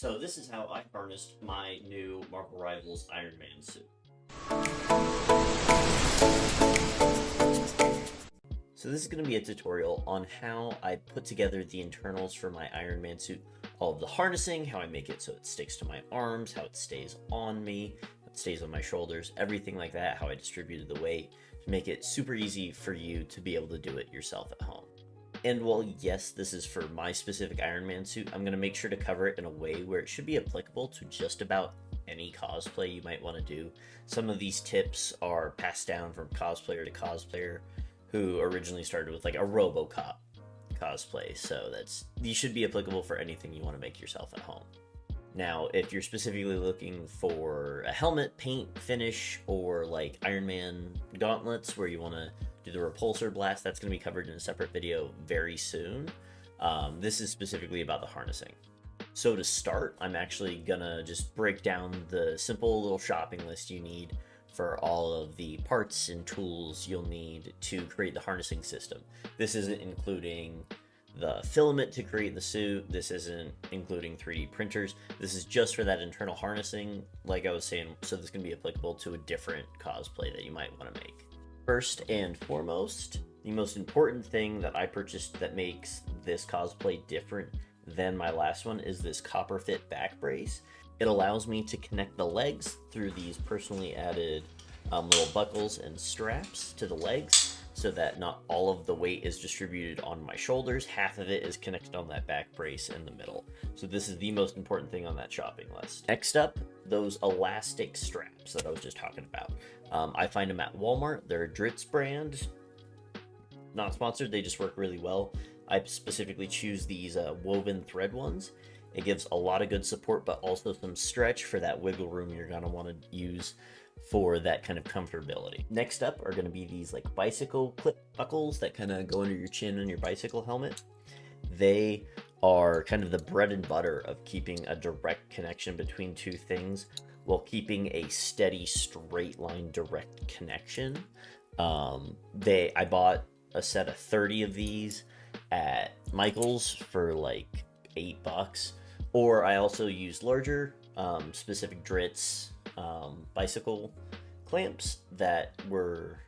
So this is how I harnessed my new Marvel Rivals Iron Man suit. So this is going to be a tutorial on how I put together the internals for my Iron Man suit. All of the harnessing, how I make it so it sticks to my arms, how it stays on me, how it stays on my shoulders, everything like that, how I distributed the weight to make it super easy for you to be able to do it yourself at home. And while yes, this is for my specific Iron Man suit, I'm going to make sure to cover it in a way where it should be applicable to just about any cosplay you might want to do. Some of these tips are passed down from cosplayer to cosplayer who originally started with like a RoboCop cosplay, so these should be applicable for anything you want to make yourself at home. Now, if you're specifically looking for a helmet, paint, finish, or like Iron Man gauntlets where you want to do the repulsor blast, that's going to be covered in a separate video very soon. This is specifically about the harnessing. So to start, I'm actually gonna just break down the simple little shopping list you need for all of the parts and tools you'll need to create the harnessing system. This isn't including the filament to create the suit. This isn't including 3D printers. This is just for that internal harnessing, like I was saying, so this can be applicable to a different cosplay that you might want to make. First and foremost, the most important thing that I purchased that makes this cosplay different than my last one is this copper fit back brace. It allows me to connect the legs through these personally added little buckles and straps to the legs so that not all of the weight is distributed on my shoulders. Half of it is connected on that back brace in the middle. So this is the most important thing on that shopping list. Next up, those elastic straps that I was just talking about. I find them at Walmart. They're a Dritz brand. Not sponsored, they just work really well. I specifically choose these woven thread ones. It gives a lot of good support, but also some stretch for that wiggle room you're gonna wanna use for that kind of comfortability. Next up are gonna be these like bicycle clip buckles that kind of go under your chin on your bicycle helmet. They are kind of the bread and butter of keeping a direct connection between two things while keeping a steady, straight line direct connection. I bought a set of 30 of these at Michael's for like $8, or I also used larger specific Dritz bicycle clamps that were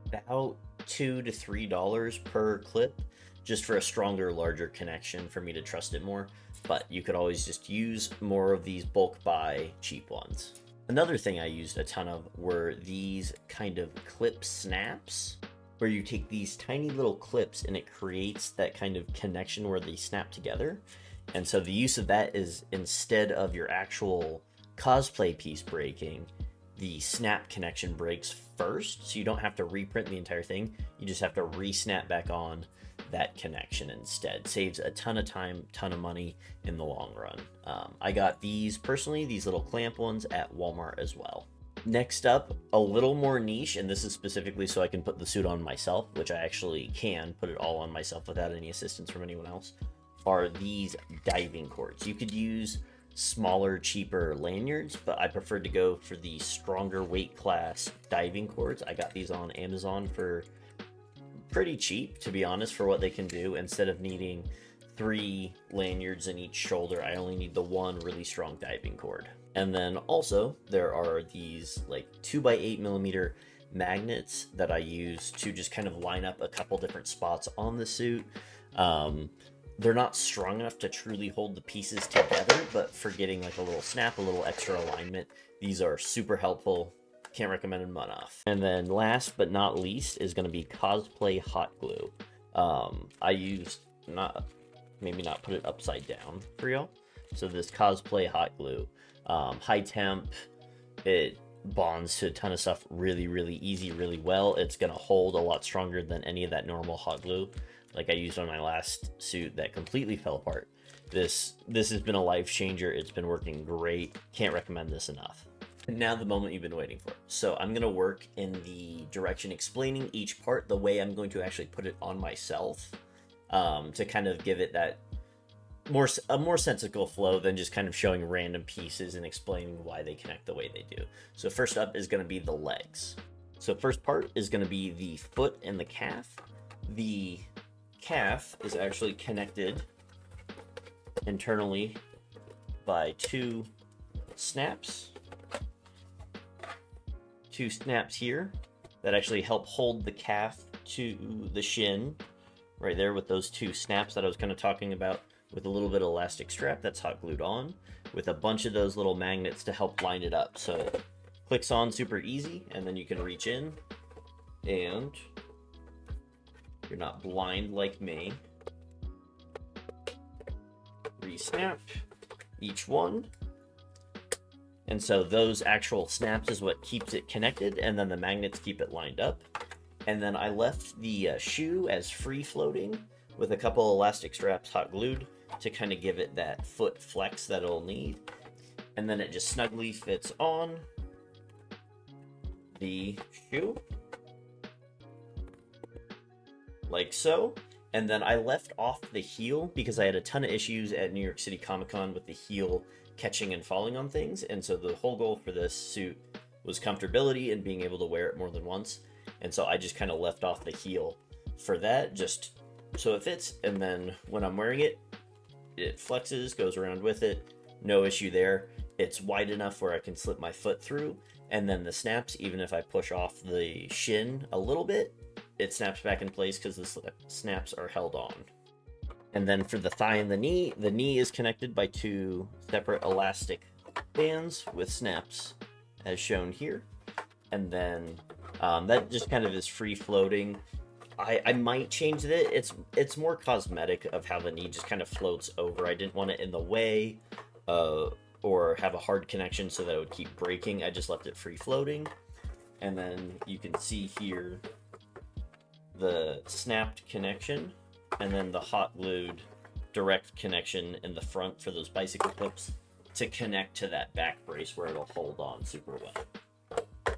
about $2 to $3 per clip, just for a stronger, larger connection for me to trust it more. But you could always just use more of these bulk buy cheap ones. Another thing I used a ton of were these kind of clip snaps, where you take these tiny little clips and it creates that kind of connection where they snap together. And so the use of that is, instead of your actual cosplay piece breaking, the snap connection breaks first, so you don't have to reprint the entire thing. You just have to re-snap back on that connection instead. Saves a ton of time, ton of money in the long run. I got these personally, these little clamp ones at Walmart as well. Next up, a little more niche, and this is specifically so I can put the suit on myself, which I actually can put it all on myself without any assistance from anyone else, are these diving cords. You could use smaller, cheaper lanyards, but I preferred to go for the stronger weight class diving cords. I got these on Amazon for pretty cheap, to be honest, for what they can do. Instead of needing 3 lanyards in each shoulder, I only need the one really strong diving cord. And then also there are these like 2x8mm magnets that I use to just kind of line up a couple different spots on the suit. They're not strong enough to truly hold the pieces together, but for getting like a little snap, a little extra alignment, these are super helpful. Can't recommend them enough. And then last but not least is going to be Cosplay hot glue. I used, maybe not put it upside down for y'all. So this Cosplay hot glue, high temp, it bonds to a ton of stuff really, really easy, really well. It's going to hold a lot stronger than any of that normal hot glue like I used on my last suit that completely fell apart. This has been a life changer. It's been working great. Can't recommend this enough. And now the moment you've been waiting for. So I'm going to work in the direction explaining each part the way I'm going to actually put it on myself, to kind of give it that a more sensible flow than just kind of showing random pieces and explaining why they connect the way they do. So first up is going to be the legs. So first part is going to be the foot and the calf. The calf is actually connected internally by two snaps. Two snaps here that actually help hold the calf to the shin right there with those two snaps that I was kind of talking about, with a little bit of elastic strap that's hot glued on, with a bunch of those little magnets to help line it up. So it clicks on super easy, and then you can reach in and you're not blind like me. Re-snap each one. And so those actual snaps is what keeps it connected, and then the magnets keep it lined up. And then I left the shoe as free floating with a couple elastic straps hot glued to kind of give it that foot flex that it'll need. And then it just snugly fits on the shoe like so. And then I left off the heel because I had a ton of issues at New York City Comic Con with the heel catching and falling on things. And so the whole goal for this suit was comfortability and being able to wear it more than once. And so I just kind of left off the heel for that, just so it fits. And then when I'm wearing it, it flexes, goes around with it. No issue there. It's wide enough where I can slip my foot through. And then the snaps, even if I push off the shin a little bit, it snaps back in place because the snaps are held on. And then for the thigh and the knee is connected by two separate elastic bands with snaps as shown here. And then that just kind of is free floating. I might change it. It's more cosmetic of how the knee just kind of floats over. I didn't want it in the way or have a hard connection so that it would keep breaking. I just left it free floating. And then you can see here the snapped connection, and then the hot glued direct connection in the front for those bicycle clips to connect to that back brace where it'll hold on super well.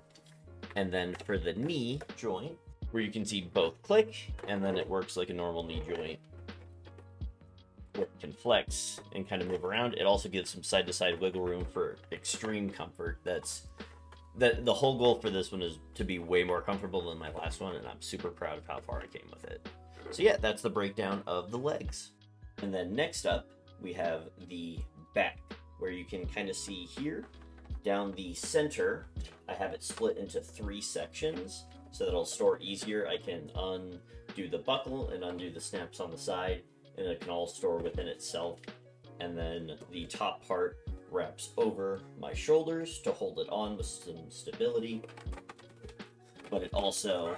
And then for the knee joint, where you can see both click, and then it works like a normal knee joint. It can flex and kind of move around. It also gives some side-to-side wiggle room for extreme comfort. The whole goal for this one is to be way more comfortable than my last one, and I'm super proud of how far I came with it. So yeah, that's the breakdown of the legs. And then next up, we have the back, where you can kind of see here, down the center, I have it split into 3 sections so that it'll store easier. I can undo the buckle and undo the snaps on the side, and it can all store within itself. And then the top part wraps over my shoulders to hold it on with some stability, but it also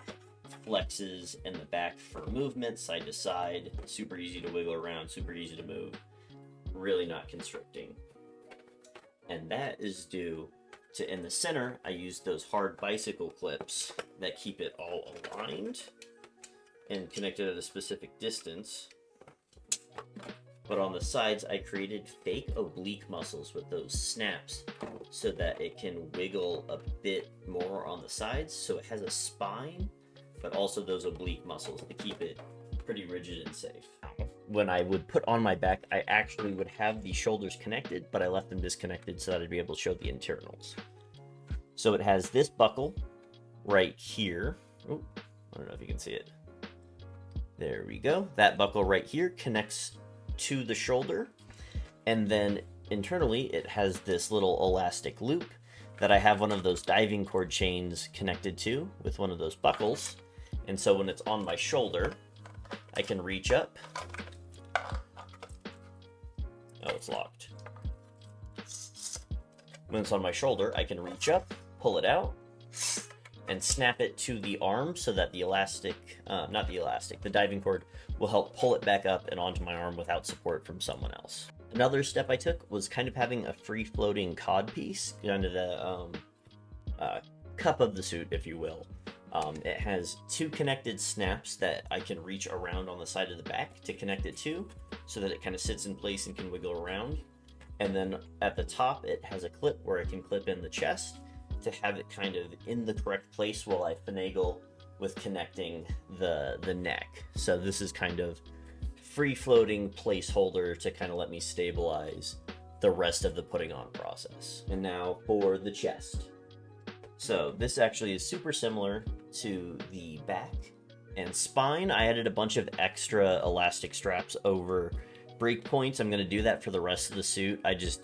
flexes in the back for movement side to side. Super easy to wiggle around, super easy to move, really not constricting. And that is due to, in the center, I used those hard bicycle clips that keep it all aligned and connected at a specific distance. But on the sides, I created fake oblique muscles with those snaps so that it can wiggle a bit more on the sides. So it has a spine, but also those oblique muscles to keep it pretty rigid and safe. When I would put on my back, I actually would have the shoulders connected, but I left them disconnected so that I'd be able to show the internals. So it has this buckle right here. Oh, I don't know if you can see it. There we go. That buckle right here connects to the shoulder, and then internally it has this little elastic loop that I have one of those diving cord chains connected to with one of those buckles. And so when it's on my shoulder, I can reach up. Oh, it's locked. When it's on my shoulder, I can reach up, pull it out, and snap it to the arm so that the the diving cord will help pull it back up and onto my arm without support from someone else. Another step I took was kind of having a free-floating cod piece, kind of the cup of the suit, if you will. It has 2 connected snaps that I can reach around on the side of the back to connect it to, so that it kind of sits in place and can wiggle around. And then at the top, it has a clip where I can clip in the chest to have it kind of in the correct place while I finagle with connecting the neck. So this is kind of free-floating placeholder to kind of let me stabilize the rest of the putting on process. And now for the chest. So this actually is super similar to the back and spine. I added a bunch of extra elastic straps over break points. I'm going to do that for the rest of the suit. I just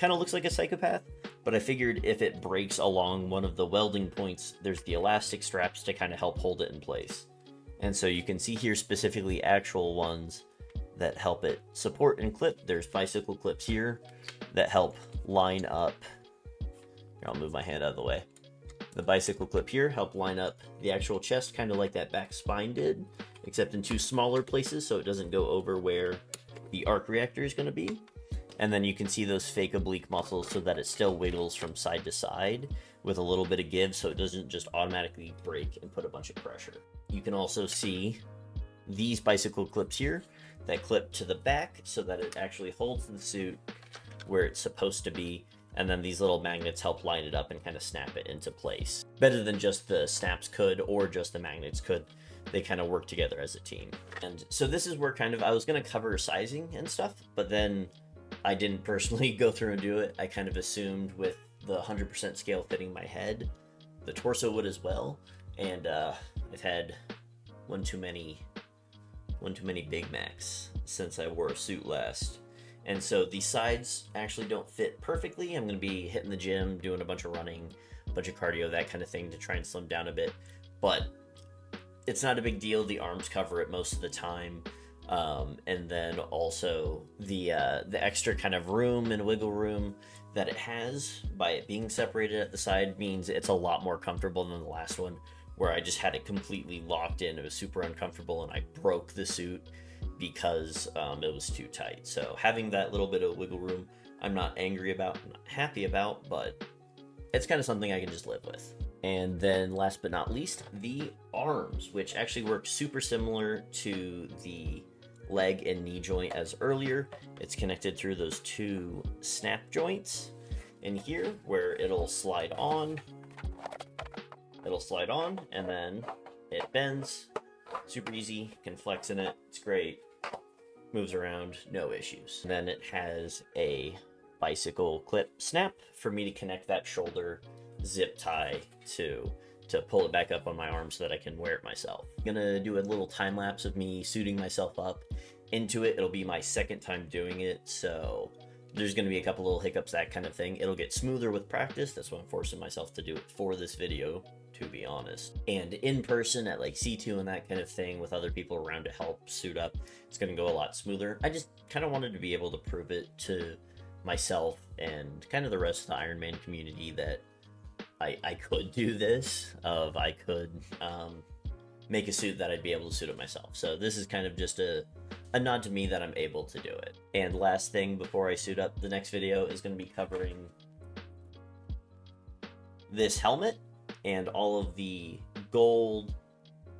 kind of looks like a psychopath, but I figured if it breaks along one of the welding points, there's the elastic straps to kind of help hold it in place. And so you can see here specifically actual ones that help it support and clip. There's bicycle clips here that help line up. Here, I'll move my hand out of the way. The bicycle clip here help line up the actual chest, kind of like that back spine did, except in two smaller places so it doesn't go over where the arc reactor is going to be. And then you can see those fake oblique muscles so that it still wiggles from side to side with a little bit of give so it doesn't just automatically break and put a bunch of pressure. You can also see these bicycle clips here that clip to the back so that it actually holds the suit where it's supposed to be, and then these little magnets help line it up and kind of snap it into place. Better than just the snaps could or just the magnets could. They kind of work together as a team. And so this is where kind of I was going to cover sizing and stuff, but then I didn't personally go through and do it. I kind of assumed with the 100% scale fitting my head, the torso would as well, and I've had one too many Big Macs since I wore a suit last. And so the sides actually don't fit perfectly. I'm going to be hitting the gym, doing a bunch of running, a bunch of cardio, that kind of thing to try and slim down a bit. But it's not a big deal. The arms cover it most of the time. And then also the extra kind of room and wiggle room that it has by it being separated at the side means it's a lot more comfortable than the last one, where I just had it completely locked in. It was super uncomfortable and I broke the suit because it was too tight. So having that little bit of wiggle room, I'm not angry about, I'm not happy about, but it's kind of something I can just live with. And then last but not least, the arms, which actually work super similar to the leg and knee joint as earlier. It's connected through those two snap joints in here where it'll slide on, and then it bends. Super easy, can flex in it, it's great, moves around, no issues. And then it has a bicycle clip snap for me to connect that shoulder zip tie to pull it back up on my arm so that I can wear it myself. I'm gonna do a little time lapse of me suiting myself up into it. It'll be my second time doing it, so there's gonna be a couple little hiccups, that kind of thing. It'll get smoother with practice. That's why I'm forcing myself to do it for this video, to be honest. And in person at like C2 and that kind of thing with other people around to help suit up, it's gonna go a lot smoother. I just kind of wanted to be able to prove it to myself and kind of the rest of the Iron Man community that I could do this, I could make a suit that I'd be able to suit it myself. So this is kind of just a nod to me that I'm able to do it. And last thing before I suit up, the next video is going to be covering this helmet and all of the gold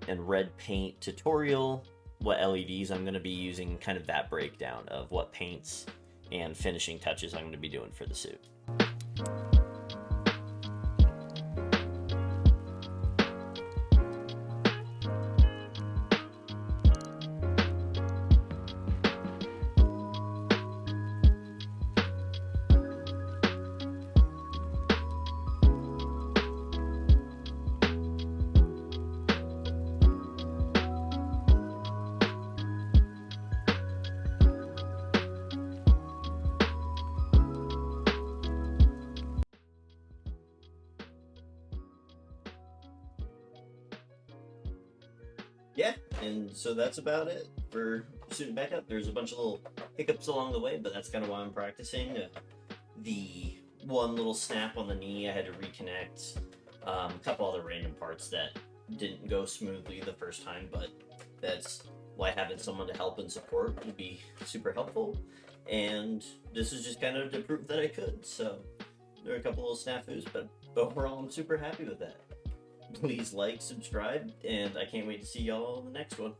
and red paint tutorial, what LEDs I'm going to be using, kind of that breakdown of what paints and finishing touches I'm going to be doing for the suit. Yeah, and so that's about it for suiting back up. There's a bunch of little hiccups along the way, but that's kind of why I'm practicing. The one little snap on the knee I had to reconnect, a couple other random parts that didn't go smoothly the first time, but that's why having someone to help and support would be super helpful. And this is just kind of to prove that I could. So there are a couple little snafus, but overall I'm super happy with that. Please like, subscribe, and I can't wait to see y'all in the next one.